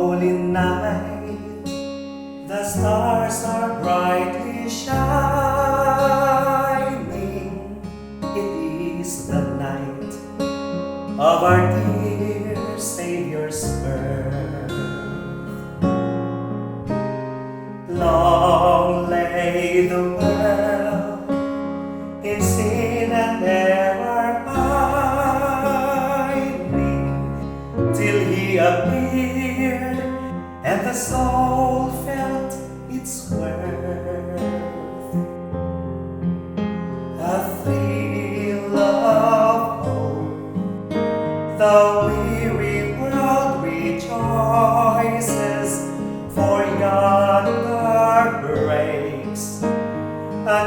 holy night, the stars are brightly shining. It is the night of our dear Savior's birth. Long lay the world in sin and error pining, till He appeared and the soul felt its worth. A thrill of hope, the weary world rejoices, for yonder breaks a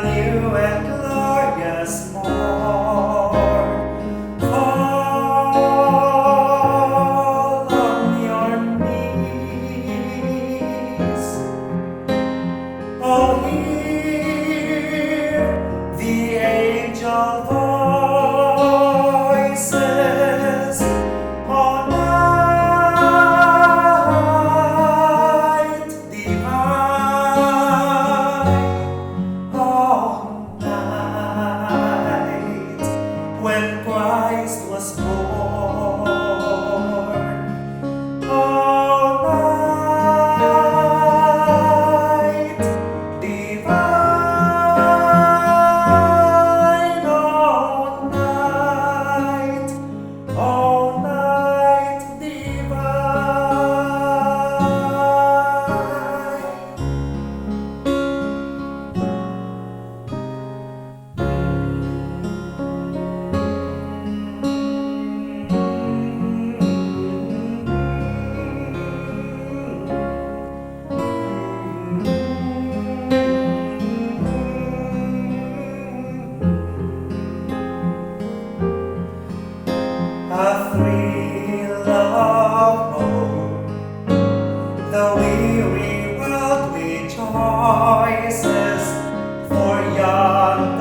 new and glorious morn. Fall on your knees, oh, hear the angel voices. Oh, night divine, oh, night when Christ was born. Oh, night divine, oh, night divine. A thrill of hope, the weary world rejoices, for yonder